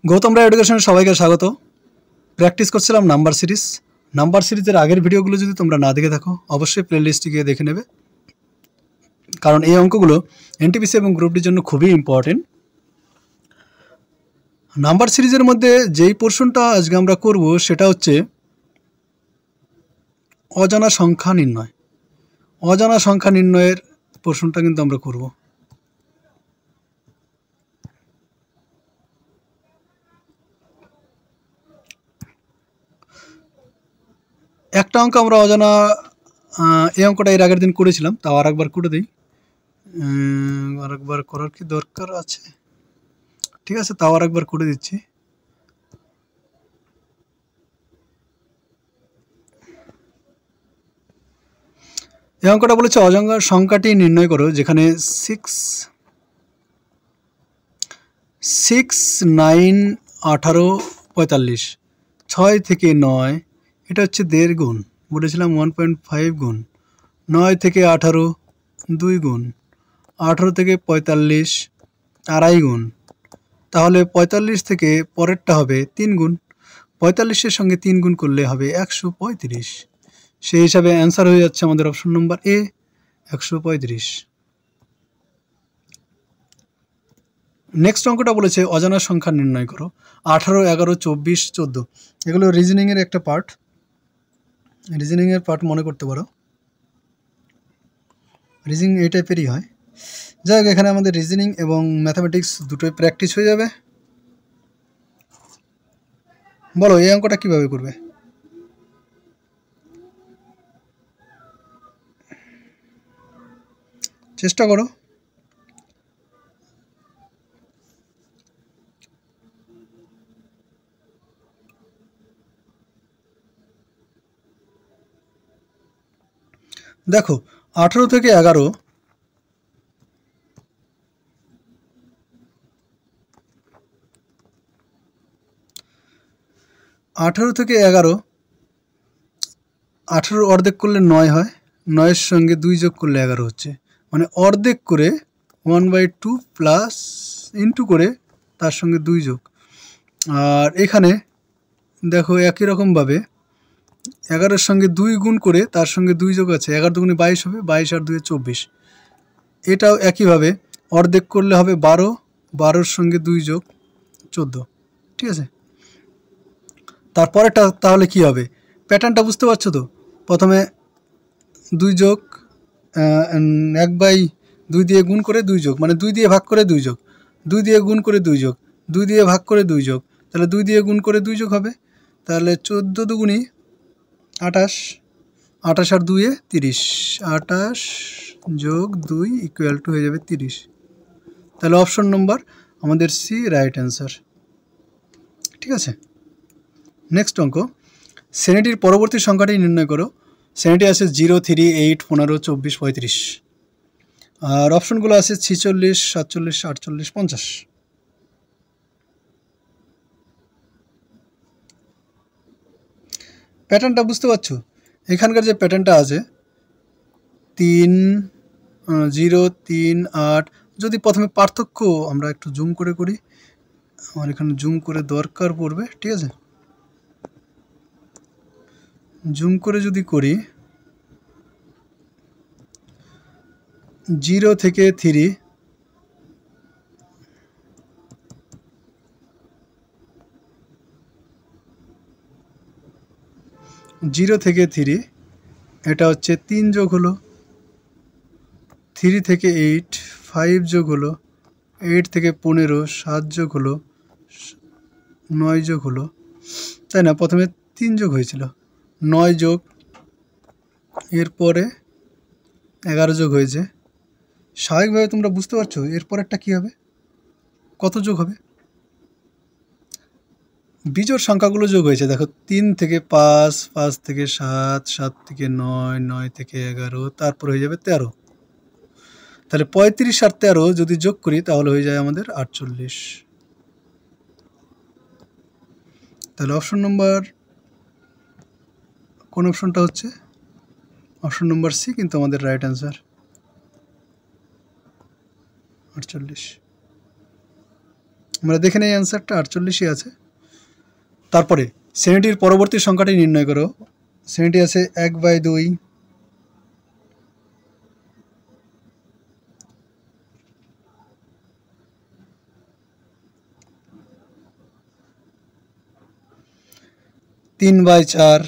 গৌতমরা এডুকেশনের সবাইকে স্বাগত। প্র্যাকটিস করছিলাম নাম্বার সিরিজ। নাম্বার সিরিজের আগের ভিডিওগুলো যদি তোমরা না দেখে থাকো অবশ্যই প্লেলিস্টে গিয়ে দেখে নেবে, কারণ এই অঙ্কগুলো এনটিপিসি এবং গ্রুপ ডির জন্য খুবই ইম্পর্টেন্ট। নাম্বার সিরিজের মধ্যে যেই পোর্শনটা আজকে আমরা করব সেটা হচ্ছে অজানা সংখ্যা নির্ণয়। অজানা সংখ্যা নির্ণয়ের পোর্শনটা কিন্তু আমরা করব। একটা অঙ্ক আমরা অজানা, এই অঙ্কটা এর আগের দিন করেছিলাম, তাও আর একবার করে দিই। আর একবার করার কি দরকার আছে? ঠিক আছে, তাও আর একবার করে দিচ্ছি। এই অঙ্কটা বলেছে অজানা সংখ্যাটি নির্ণয় করো যেখানে 6, 9, 18, 45, 6 থেকে 9, এটা হচ্ছে 1.5 গুণ, বলেছিলাম 1.5 গুণ, 9 থেকে 18 2 গুণ, 18 থেকে 45 2.5 গুণ, তাহলে 45 থেকে পরেরটা হবে 3 গুণ, 45-এর সঙ্গে 3 গুণ করলে হবে 135। সেই হিসাবে অ্যান্সার হয়ে যাচ্ছে আমাদের অপশন নম্বর এ, 135। নেক্সট অঙ্কটা বলেছে অজানা সংখ্যা নির্ণয় করো 18, 11, 24, 14। এগুলো রিজনিংয়ের একটা পার্ট, রিজনিংয়ের পার্ট মনে করতে পারো। রিজনিং এই টাইপেরই হয়। যাই হোক, এখানে আমাদের রিজনিং এবং ম্যাথামেটিক্স দুটোই প্র্যাকটিস হয়ে যাবে। বলো এই অঙ্কটা কিভাবে করবে? চেষ্টা করো। দেখো 18 থেকে 11, 18 থেকে 11, 18 অর্ধেক করলে 9 হয়, 9-এর সঙ্গে 2 যোগ করলে 11 হচ্ছে, মানে অর্ধেক করে 1/2 প্লাস ইন্টু করে তার সঙ্গে 2 যোগ। আর এখানে দেখো একই রকমভাবে 11-এর সঙ্গে 2 গুণ করে তার সঙ্গে 2 যোগ আছে, 11 দুগুণে 22 হবে, 22 আর 2 24। এটাও একইভাবে অর্ধেক করলে হবে 12, 12-এর সঙ্গে 2 যোগ 14। ঠিক আছে, তারপরেটা তাহলে কি হবে? প্যাটার্নটা বুঝতে পারছো তো? প্রথমে 2 যোগ 1/2 দিয়ে গুণ করে 2 যোগ, মানে 2 দিয়ে ভাগ করে 2 যোগ, 2 দিয়ে গুণ করে 2 যোগ, 2 দিয়ে ভাগ করে 2 যোগ, তাহলে 2 দিয়ে গুণ করে 2 যোগ হবে, তাহলে 14 দুগুণি 28, 28 আর 2-এ 30, 28 যোগ 2 ইকুয়াল টু হয়ে যাবে 30। তাহলে অপশন নম্বর আমাদের সি রাইট অ্যান্সার। ঠিক আছে, নেক্সট অঙ্ক, শ্রেণীটির পরবর্তী সংখ্যাটি নির্ণয় করো। শ্রেণীটি আছে 0, 3, 8, 15, 24, 35। আর অপশনগুলো আছে 46, 47, 48, 50। প্যাটার্নটা বুঝতে পারছো? এখানকার যে প্যাটার্নটা আছে 3, 0, 3, 8, যদি প্রথমে পার্থক্য আমরা একটু জুম করে করি, আমার এখানে জুম করে দরকার পড়বে। ঠিক আছে, জুম করে যদি করি, 0 থেকে 3, 0 থেকে 3 এটা হচ্ছে 3 যোগ হলো, 3 থেকে 8 5 যোগ হলো, 8 থেকে 15 7 যোগ হলো, 9 যোগ হলো, তাই না? প্রথমে 3 যোগ হয়েছিল, 9 যোগ, এরপরে 11 যোগ হয়েছে। স্বাভাবিকভাবে তোমরা বুঝতে পারছো এরপরেরটা কী হবে, কত যোগ হবে? বিজোড় সংখ্যাগুলো যোগ হয়েছে। দেখো 3 থেকে 5, 5 থেকে 7, 7 থেকে 9, 9 থেকে 11, তারপর হয়ে যাবে 13। তাহলে 35 আর 13 যদি যোগ করি তাহলে হয়ে যায় আমাদের 48। তাহলে অপশন নম্বর কোন অপশনটা হচ্ছে? অপশন নম্বর সি কিন্তু আমাদের রাইট অ্যান্সার, 48। আমরা দেখে নেই অ্যান্সারটা 48ই আছে। তারপরে শ্রেণীটির পরবর্তী সংখ্যাটি নির্ণয় করো। শ্রেণীটি আছে 1/2, 3/4,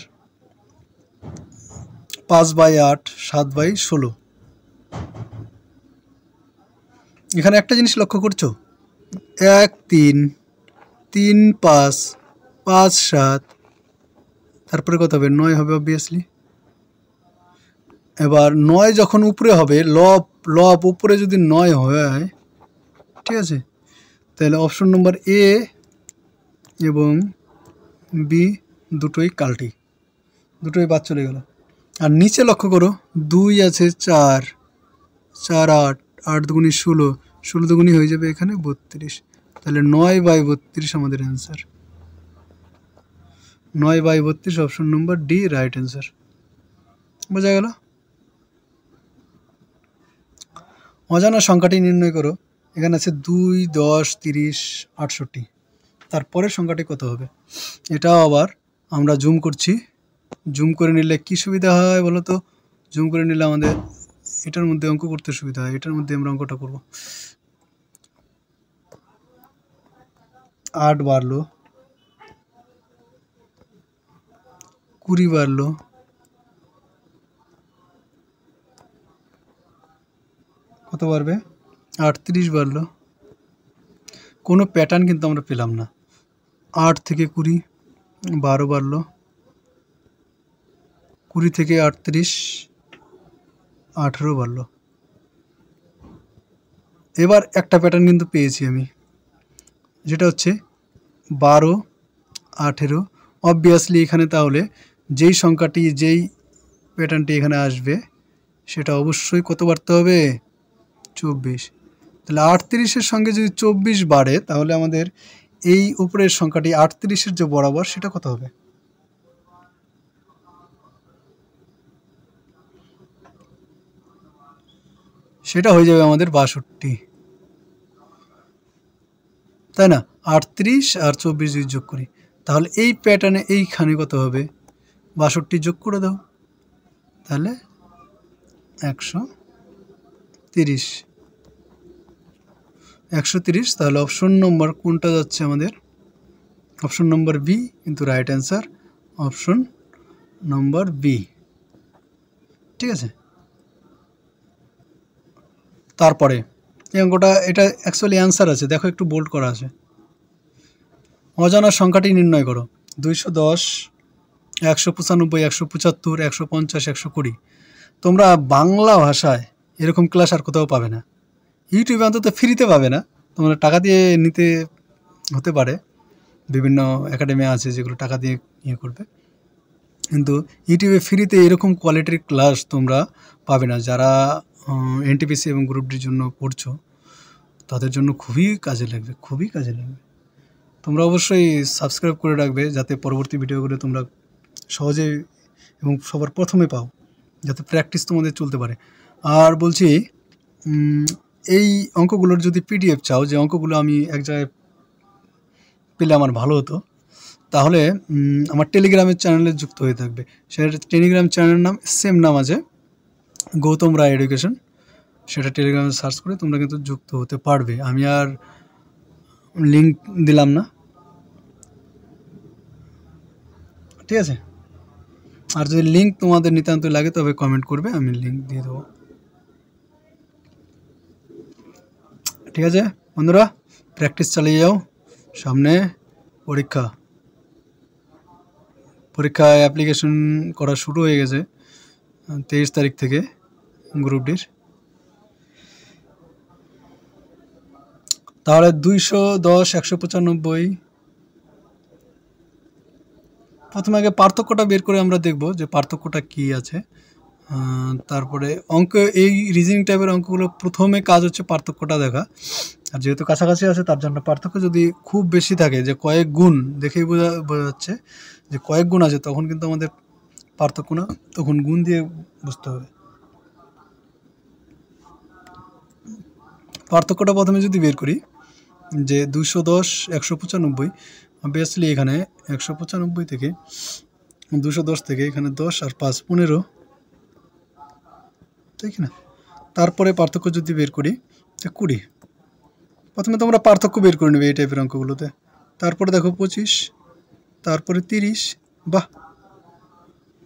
5/8, 7/16। এখানে একটা জিনিস লক্ষ্য করছো, 1 3, 3 5, 5 7, তারপরে কত হবে? 9 হবে অবভিয়াসলি। এবার 9 যখন উপরে হবে, লব উপরে যদি 9 হয়, ঠিক আছে, তাহলে অপশন নম্বর এ এবং বি দুটোই কাল্টি, দুটোই বাদ চলে গেল। আর নিচে লক্ষ্য করো, 2 আছে, 4, 4 8, 8 দুগুণি 16, 16 দুগুণি হয়ে যাবে এখানে 32। তাহলে 9/32 আমাদের answer. 9/32 option number D right answer. বোঝা গেল? অজানা সংখ্যাটি নির্ণয় করো। এখানে আছে 2, 10, 30, 68। তারপরের সংখ্যাটি কত হবে? এটাও আবার আমরা জুম করছি। জুম করে নিলে কি সুবিধা হয় বলো তো? জুম করে নিলে আমাদের এটার মধ্যে অঙ্ক করতে সুবিধা হয়। এটার মধ্যে আমরা অঙ্কটা করব। 8 বাড়লো, 20 বাড়লো, কত বাড়বে? 38 বাড়লো। কোনো প্যাটার্ন কিন্তু আমরা পেলাম না। 8 থেকে 20, 12 বাড়লো, 20 থেকে 38, 18 বাড়লো। এবার একটা প্যাটার্ন কিন্তু পেয়েছি আমি, যেটা হচ্ছে 12, 18। অবভিয়াসলি এখানে তাহলে যেই সংখ্যাটি, যেই প্যাটার্নটি এখানে আসবে সেটা অবশ্যই কত বাড়তে হবে? 24। তাহলে 38-এর সঙ্গে যদি 24 বাড়ে, তাহলে আমাদের এই উপরের সংখ্যাটি 38-এর যে বরাবর সেটা কত হবে? সেটা হয়ে যাবে আমাদের 62, তাই না? 38 আর 24 যদি যোগ করি, তাহলে এই প্যাটার্নে এইখানে কত হবে? 62 যোগ করে দাও, তাহলে 130। 130। তাহলে অপশন নম্বর কোনটা যাচ্ছে আমাদের? অপশন নম্বর বি কিন্তু right answer, option number B. ঠিক আছে। তারপরে এই অঙ্কটা, এটা অ্যাকচুয়ালি অ্যান্সার আছে, দেখো একটু বোল্ড করা আছে। অজানা সংখ্যাটি নির্ণয় করো। 210, 195, 175, 150, 120। তোমরা বাংলা ভাষায় এরকম ক্লাস আর কোথাও পাবে না। ইউটিউবে অন্তত ফ্রিতে পাবে না, তোমরা টাকা দিয়ে নিতে হতে পারে। বিভিন্ন একাডেমি আছে যেগুলো টাকা দিয়ে ইয়ে করবে, কিন্তু ইউটিউবে ফ্রিতে এরকম কোয়ালিটির ক্লাস তোমরা পাবে না। যারা এনটিপিসি এবং গ্রুপ ডির জন্য পড়ছো তাদের জন্য খুবই কাজে লাগবে, খুবই কাজে লাগবে। তোমরা অবশ্যই সাবস্ক্রাইব করে রাখবে, যাতে পরবর্তী ভিডিওগুলো তোমরা সহজে এবং সবার প্রথমে পাও, যাতে প্র্যাকটিস তোমাদের চলতে পারে। আর বলছি, এই অঙ্কগুলোর যদি পিডিএফ চাও, যে অঙ্কগুলো আমি এক জায়গায় পেলে আমার ভালো হতো, তাহলে আমার টেলিগ্রামের চ্যানেলে যুক্ত হয়ে থাকবে। সেটা টেলিগ্রাম চ্যানেলের নাম সেম নাম আছে, গৌতম রায় এডুকেশন। সেটা টেলিগ্রামে সার্চ করে তোমরা কিন্তু যুক্ত হতে পারবে। আমি আর লিঙ্ক দিলাম না, ঠিক আছে। আর যদি লিঙ্ক তোমাদের নিতান্ত লাগে তবে কমেন্ট করবে, আমি লিঙ্ক দিয়ে দেবো। ঠিক আছে বন্ধুরা, প্র্যাকটিস চালিয়ে যাও। সামনে পরীক্ষা, পরীক্ষায় অ্যাপ্লিকেশন করা শুরু হয়ে গেছে 23 তারিখ থেকে গ্রুপ ডির। তাহলে 210, 195, প্রথমে আগে পার্থক্যটা বের করে আমরা দেখব যে পার্থক্যটা কি আছে। তারপরে অঙ্ক, এই রিজনিং টাইপের অঙ্কগুলো প্রথমে কাজ হচ্ছে পার্থক্যটা দেখা। আর যেহেতু কাছাকাছি আছে তার জন্য পার্থক্য যদি খুব বেশি থাকে, যে কয়েক গুণ, দেখেই বোঝা যাচ্ছে যে কয়েক গুণ আছে, তখন কিন্তু আমাদের পার্থক্য না, তখন গুণ দিয়ে বুঝতে হবে। পার্থক্যটা প্রথমে যদি বের করি, যে 210 195 অবভিয়াসলি এখানে 195 থেকে 210 থেকে এখানে 10 আর 5 15, তাই কি না? তারপরে পার্থক্য যদি বের করি 20। প্রথমে তোমরা পার্থক্য বের করে নেবে এই টাইপের অঙ্কগুলোতে। তারপরে দেখো 25, তারপরে 30। বাহ,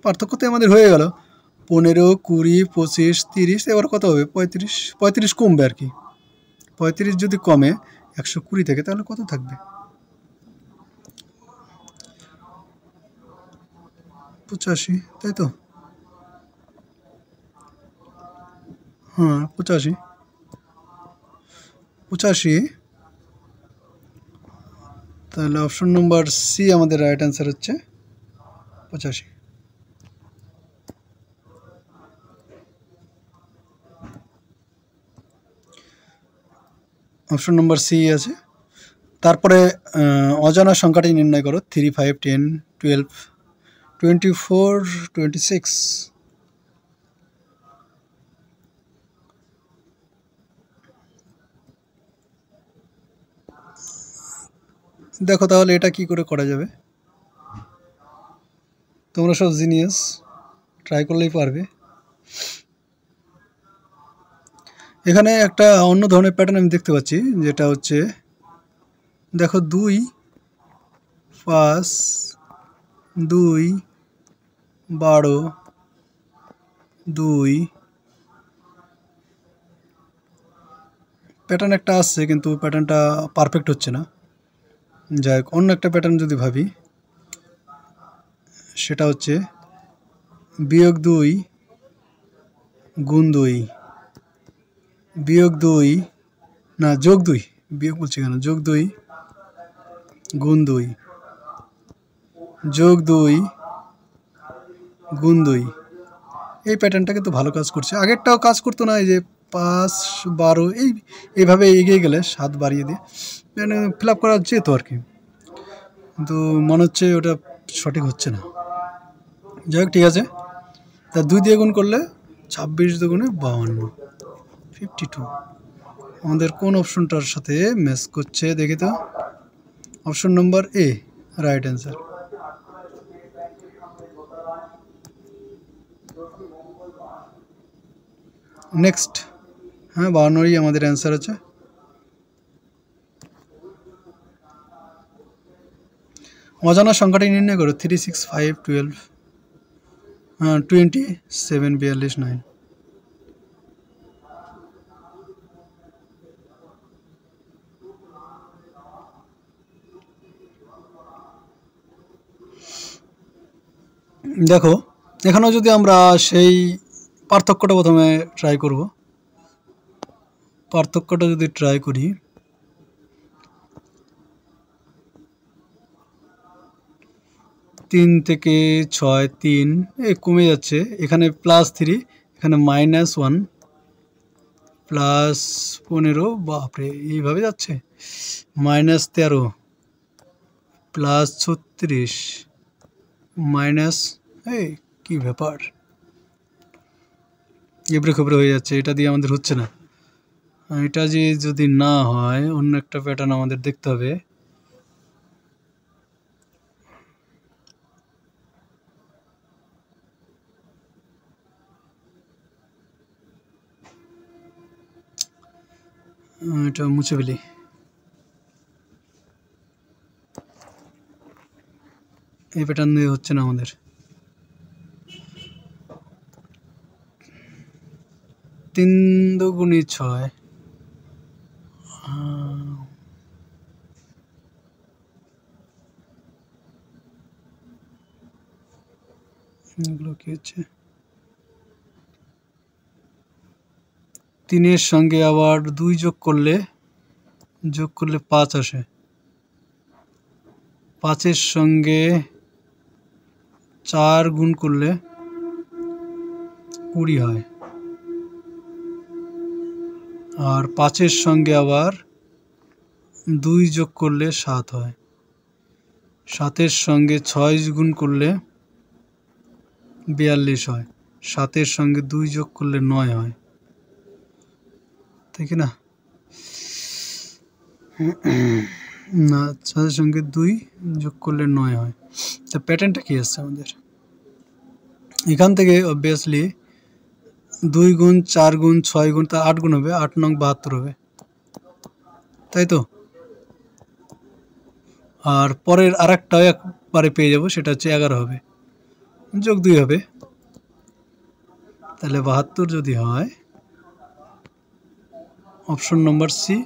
পার্থক্যতে আমাদের হয়ে গেল 15, 20, 25, 30। এবার কত হবে? 35। 35 কমবে আর কি। 35 যদি কমে 120 থেকে, তাহলে কত থাকবে? 85, তাই তো? হ্যাঁ 85। তাহলে অপশন নম্বর সি আমাদের রাইট অ্যান্সার হচ্ছে 85। অপশন নম্বর সি আছে। তারপরে অজানা সংখ্যাটি নির্ণয় করো। 3, 5, 10, 12, 24, 26। দেখো তাহলে এটা কি করে করা যাবে। তোমরা সব জিনিয়াস, ট্রাই করলেই পারবে। এখানে একটা অন্য ধরনের প্যাটার্ন আমি দেখতে পাচ্ছি, যেটা হচ্ছে দেখো 2, 5, 2, 12, 2। প্যাটার্ন একটা আসছে, কিন্তু প্যাটার্নটা পারফেক্ট হচ্ছে না। যাই হোক, অন্য একটা প্যাটার্ন যদি ভাবি, সেটা হচ্ছে বিয়োগ 2 গুণ 2, বিয়োগ 2 না যোগ 2, বিয়োগ বলছি কেন, যোগ 2 গুণ 2, যোগ 2 গুণ 2। এই প্যাটার্নটা কিন্তু ভালো কাজ করছে। আগেরটাও কাজ করতো না, এই যে 5, 12 এইভাবে এগিয়ে গেলে 7 বাড়িয়ে দিয়ে মানে ফিল আপ করা যেত আর কি, কিন্তু মনে হচ্ছে ওটা সঠিক হচ্ছে না। যাই হোক, ঠিক আছে। তা 2 দিয়ে গুণ করলে 26 দুগুণে 52, 52। আমাদের কোন অপশনটার সাথে ম্যাচ করছে দেখি তো। অপশন নম্বর এ রাইট অ্যান্সার। নেক্সট, হ্যাঁ 52ই আমাদের অ্যান্সার আছে। অজানা সংখ্যাটি নির্ণয় করো। 3, 6, 5, 12, 20, 7, 42, 9। দেখো এখানেও যদি আমরা সেই পার্থক্যটা প্রথমে ট্রাই করব। পার্থক্যটা যদি ট্রাই করি, 3 থেকে 6, 3 কমে যাচ্ছে। এখানে +3, এখানে -1, +15, বাপরে এইভাবে যাচ্ছে। -13, +36, মাইনাস, কি ব্যাপার, এবড়ে খেবড়ে হয়ে যাচ্ছে। এটা দিয়ে আমাদের হচ্ছে না। এটা যে যদি না হয়, অন্য একটা প্যাটার্ন আমাদের দেখতে হবে। এটা মুছে ফেলি। এই প্যাটার্ন দিয়ে হচ্ছে না আমাদের। 3 দুগুণে 6, এগুলো কি হচ্ছে? 3-এর সঙ্গে আবার 2 যোগ করলে 5 আসে। 5-এর সঙ্গে 4 গুণ করলে 20 হয়। আর 5-এর সঙ্গে আবার 2 যোগ করলে 7 হয়। 7-এর সঙ্গে 6 গুণ করলে 42 হয়। 7-এর সঙ্গে 2 যোগ করলে 9 হয়, তাই কি না? না, 6 এর সঙ্গে 2 যোগ করলে 9 হয়। তো প্যাটার্নটা কি আসছে আমাদের? এখান থেকে অবভিয়াসলি 2 গুণ 4 গুণ 6 গুণ তা 8 গুণ হবে, 8 নং 72 হবে, তাই তো? আর পরের আরেকটাও একবারে পেয়ে যাব, সেটা হচ্ছে 11 হবে, যোগ 2 হবে, তাহলে 72 যদি হয়, অপশন নম্বর সি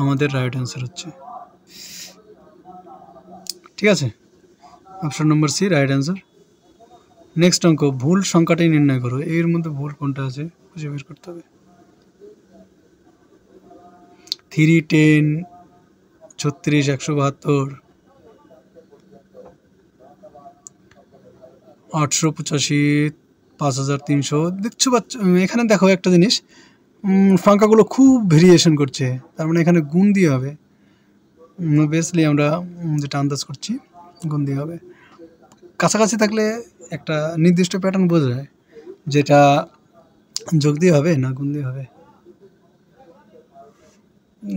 আমাদের রাইট অ্যান্সার হচ্ছে। ঠিক আছে, option number C right answer. Next অঙ্ক, ভুল সংখ্যাটি নির্ণয় করো। এর মধ্যে ভুল কোনটা আছে খুঁজে বের করতে হবে। 3, 10, 36, 172, 885, 5300। দেখছো বাচ্চা, এখানে দেখো একটা জিনিস, সংখ্যাগুলো খুব ভেরিয়েশন করছে, তার মানে এখানে গুণ দিয়ে হবে। অবভিয়াসলি আমরা যেটা আন্দাজ করছি গুণ দিয়ে হবে। কাছাকাছি থাকলে একটা নির্দিষ্ট প্যাটার্ন বোঝা যায়, যেটা যোগ দিয়ে হবে না গুণ দিয়ে হবে।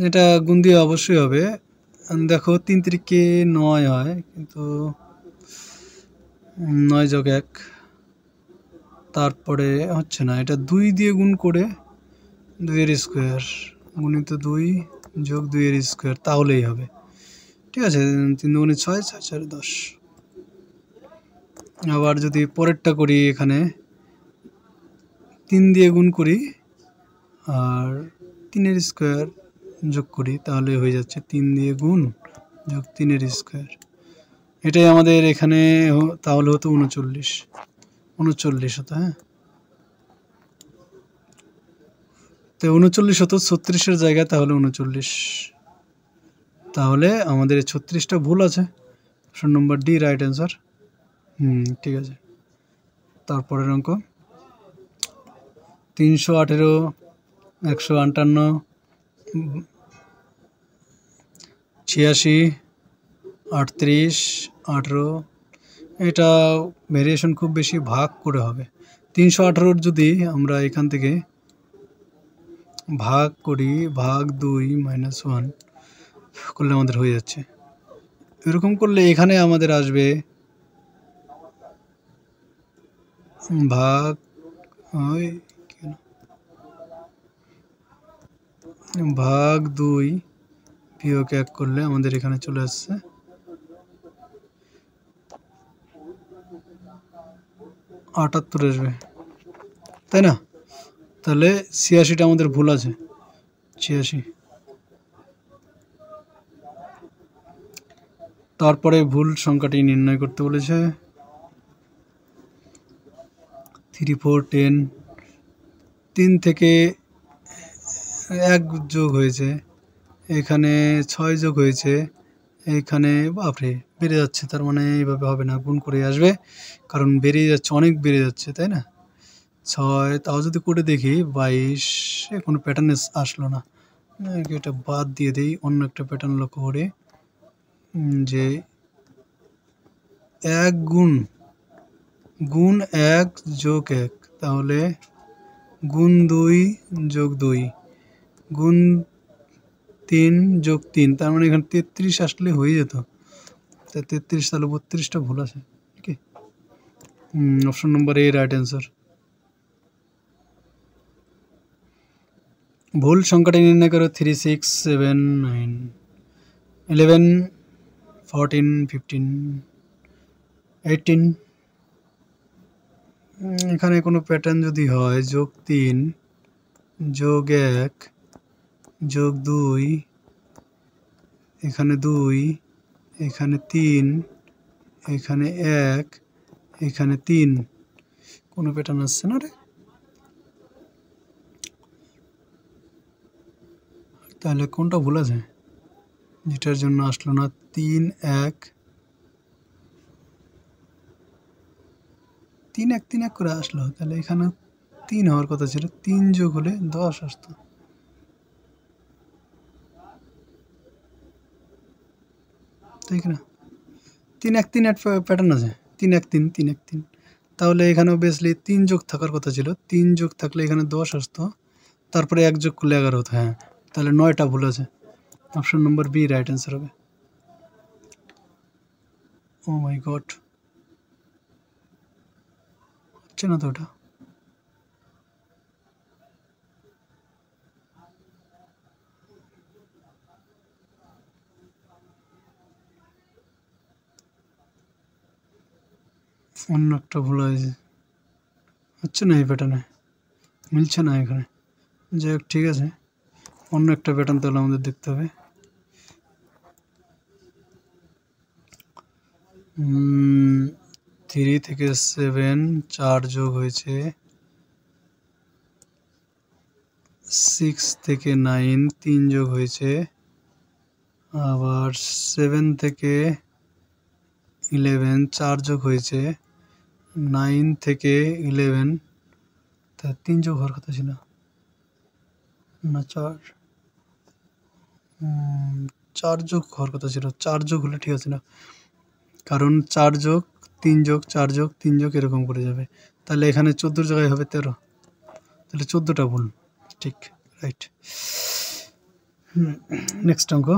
এটা গুণ দিয়ে অবশ্যই হবে। দেখো 3 তিরিকে 9 হয়, কিন্তু 9 যোগ 1, তারপরে হচ্ছে না, এটা 2 দিয়ে গুণ করে 2 এর স্কোয়ার গুণিত 2 যোগ 2 এর স্কোয়ার, তাহলেই হবে। ঠিক আছে, 3 দুগুণে 6, 6 4 10। আবার যদি পরেরটা করি, এখানে 3 দিয়ে গুণ করি আর 3 এর স্কোয়ার যোগ করি, তাহলে হয়ে যাচ্ছে 3 দিয়ে গুণ যোগ 3 এর স্কোয়ার। এটাই আমাদের এখানে তাহলে হতো 39 হতো। হ্যাঁ, তো 39 হতো 36-এর জায়গায়, তাহলে 39। তাহলে আমাদের 36টা ভুল আছে, অপশন নম্বর ডি রাইট অ্যান্সার। ঠিক আছে, তারপরের অঙ্ক 318, 158, 86, 38, 18। এটা ভেরিয়েশন খুব বেশি, ভাগ করে হবে। 318 যদি আমরা এখান থেকে ভাগ করি, ভাগ 2 - 1 করলে আমাদের হয়ে যাচ্ছে। এরকম করলে এখানে আমাদের আসবে ভাগ ভাগ 2 বিয়োগ 1 করলে আমাদের এখানে চলে আসছে 78 আসবে, তাই না? তাহলে 86টা আমাদের ভুল আছে, 86। তারপরে ভুল সংখ্যাটি নির্ণয় করতে বলেছে। 3, 4, 10, 3 থেকে 1 যোগ হয়েছে, এখানে 6 যোগ হয়েছে, এইখানে বাপরে বেড়ে যাচ্ছে, তার মানে এইভাবে হবে না, গুণ করে আসবে, কারণ বেরিয়ে যাচ্ছে, অনেক বেড়ে যাচ্ছে, তাই না? 6, তাও যদি করে দেখি 22, কোনো প্যাটার্ন আসলো না, এটা বাদ দিয়ে দিই, অন্য একটা প্যাটার্ন লক্ষ্য করে, যে 1 গুণ 1 যোগ 1, তাহলে গুণ 2 যোগ 2 গুণ 3 যোগ 3, তার মানে এখানে 33 আসলে হয়ে যেত। 33, তাহলে 32টা ভুল আছে। ঠিক আছে, অপশন নম্বর এ রাইট অ্যান্সার। ভুল সংখ্যাটি নির্ণয় করো। 3, 6, 7, 9, 11, 14, 15, 18। এখানে কোনো প্যাটার্ন যদি হয়, যোগ 3 যোগ 1 যোগ 2, এখানে 2, এখানে 3, এখানে 1, এখানে 3, কোনো প্যাটার্ন আসছে না রে। তাহলে কোনটা ভুল আছে, যেটার জন্য আসলো না? 3, 1, 3, 1, 3, 1 করে আসলো, তাহলে এখানে 3 হওয়ার কথা ছিল, 3 যোগ হলে 10 আসতো। ঠিক না? 3, 1, 3 প্যাটার্ন আছে, 3, 1, 3, 3, 1, 3, তাহলে এখানে অবভিয়াসলি 3 যোগ থাকার কথা ছিল, 3 যোগ থাকলে এখানে 10 আসতো, তারপরে 1 যোগ করলে 11 হতো। হ্যাঁ, তাহলে 9টা ভুল আছে। Option number B right answer হবে। ও মাই গড, হচ্ছে না তো ওটা। অন্য একটা ভুল হয়েছে, হচ্ছে না এই প্যাটার্নে, মিলছে না এখানে। যাই হোক, ঠিক আছে, অন্য একটা প্যাটার্ন তাহলে আমাদের দেখতে হবে। 3 থেকে 7 4 যোগ হয়েছে, 6 থেকে 9 3 যোগ হয়েছে, আবার 7 থেকে 11 4 যোগ হয়েছে, 9 থেকে 11 তা 3 যোগ হওয়ার কথা ছিল না, 4 যোগ হওয়ার কথা ছিল, 4 যোগ হলে ঠিক আছে না, কারণ 4 যোগ 3 যোগ 4 যোগ 3 যোগ এরকম করে যাবে, তাহলে এখানে 14 জায়গায় হবে 13, তাহলে 14টা ভুল, ঠিক, রাইট। নেক্সট অঙ্ক,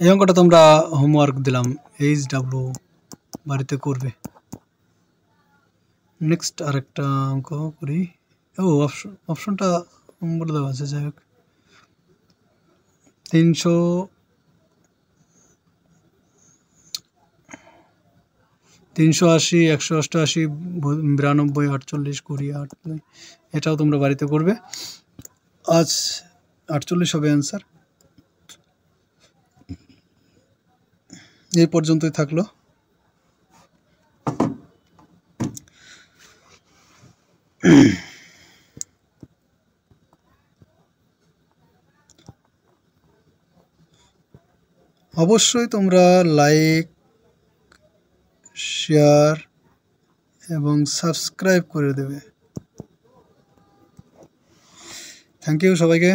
এই অঙ্কটা তোমরা হোমওয়ার্ক দিলাম, HW বাড়িতে করবে। নেক্সট আরেকটা অঙ্ক করি। ও অপশনটা বলে দেওয়া আছে, যাই হোক 380 188 92 48 20 8, এটাও তোমরা বাড়িতে করবে। আজ 48 হবে অ্যান্সার। এই পর্যন্তই থাকলো। অবশ্যই তোমরা লাইক, শেয়ার এবং সাবস্ক্রাইব করে দেবে। থ্যাংক ইউ সবাইকে।